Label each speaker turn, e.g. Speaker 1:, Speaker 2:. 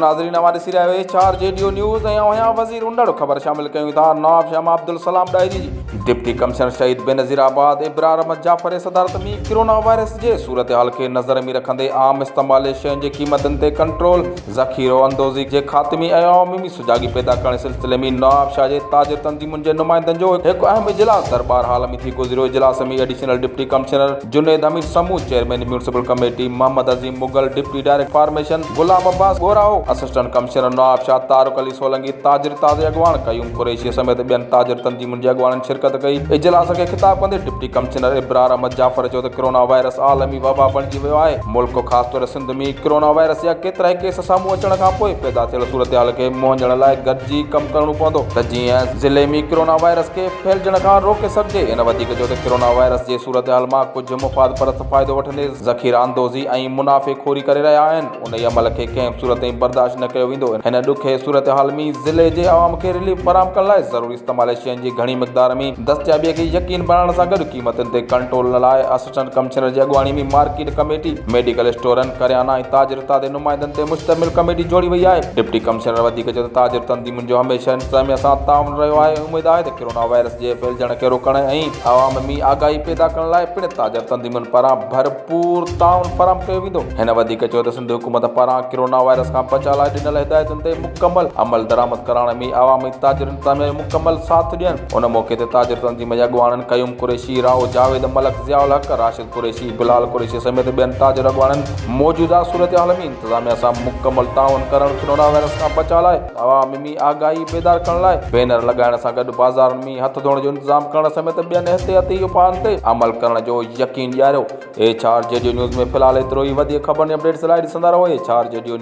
Speaker 1: नाज़रीन हमारे सिर आयो HRJDO न्यूज़ ऐं वज़ीर उंडड़ ख़बर शामिल कयूं था। नवाब शाह अब्दुल सलाम डायरी जी डिप्टी कमिश्नर शहीद बेनज़ीराबाद इब्रार अहमद जाफ़र जे सदारत में कोरोना वायरस जे सूरत हाल खे नज़र में रखंदे आम इस्तेमाल शयुनि जी क़ीमतनि ते कंट्रोल, ज़ख़ीरो अंदोज़ी जे ख़ात्मे ऐं अवामी सुजागी पैदा करण सिलसिले में नवाब शाह जे ताजिर तंज़ीमुनि जे नुमाइंदनि जो हिकु अहम इजलास दरबार हाल में थी गुज़रियो। इजलास में additional deputy commissioner Junaid Hamid समूह, चेयरमैन म्यूनिसिपल कमेटी मोहम्मद अज़ीम मुगल, डिप्टी डायरेक्टर फार्मेशन गुलाम अब्बास गोराओ, असिस्टेंट कमिश्नर नवाब शाह तारुक अली सोलंगी, ताजिर ताज़े अॻवान कयूम कुरैशी समेत ॿियनि ताजिर तंज़ीमुनि जे अॻवाननि शिरकत कई। इजलास खे ख़िताब कंदे डिप्टी कमिश्नर इब्रार अहमद जाफ़र चयो त कोरोना वायरस आलमी वबा बणिजी वियो आहे। मुल्क ख़ासि तौर सिंध में कोरोना वायरस जा केतिरा ई केस साम्हूं अचण खां पोइ पैदा थियल सूरत हाल खे मुंहंजण लाइ गॾिजी कमु करणो पवंदो त जीअं ज़िले में कोरोना वायरस खे फैलजण खां रोके सघिजे। इन वधीक चयो त कोरोना वायरस जे सूरत हाल मां कुझु मुफ़ाद परस्त फ़ाइदो वठंदे ज़ख़ीरा अंदोज़ी ऐं मुनाफ़े खोरी करे रहिया आहिनि। उन अमल खे कंहिं सूरत में बर्दाश्त न कयो वेंदो। हिन ॾुखे सूरत हाल में ज़िले जे आवाम खे रिलीफ फराहम करण लाइ ज़रूरी इस्तेमाल शयुनि जी घणी मिक़दार में दस्तयाबीअ खे यकीन बणाइण सां गॾु क़ीमतनि ते कंट्रोल लाइ असिस्टेंट कमिश्नर जी अॻवानी में मार्केट कमेटी, मेडिकल स्टोरनि, करियाना ऐं ताजिर ताज़े नुमाइंदनि ते मुश्तमिल कमेटी जोड़ी वई आहे। डिप्टी कमिश्नर वधीक चयो त ताजिर तंज़ीमुनि जो हमेशह इंतज़ामिया सां ताउन रहियो आहे। उमेद आहे त कोरोना वायरस जे फैलजण खे रोकण ऐं आवाम में आगाही पैदा करण लाइ पिण ताजिर तंज़ीमुनि पारां भरपूर ताउन फराहम कयो वेंदो। हिन वधीक चयो त सिंध हुकूमत पारां कोरोना वायरस खां बचाव लाइ ॾिनल हिदायतुनि ते मुकमल अमल दरामद कराइण में आवामी ताजिरनि तां मुकमल साथ ॾियनि। उन मौक़े ते ताजिर तंज़ीम जे अॻवाननि कयूम कुरैशी, राओ जावेद मलक, ज़ियाउल हक़, राशिद कुरैशी, बिलाल कुरैशी समेत ॿियनि ताजिर अॻवाननि मौजूदा सूरत हाल में इंतज़ामिया सां मुकमल ताउन करण, कोरोना वायरस खां बचाव लाइ आवाम में आगाही बेदार करण लाइ बैनर लॻाइण सां गॾु बाज़ारनि में हथ धोइण जो इंतज़ाम करण समेत ॿियनि एहतियाती उपायनि ते अमल करण जो यकीन ॾियारियो। HRJDO न्यूज़ में फ़िलहाल एतिरो ई। वधीक ख़बरनि अपडेट्स लाइ ॾिसंदा रहो HRJDO।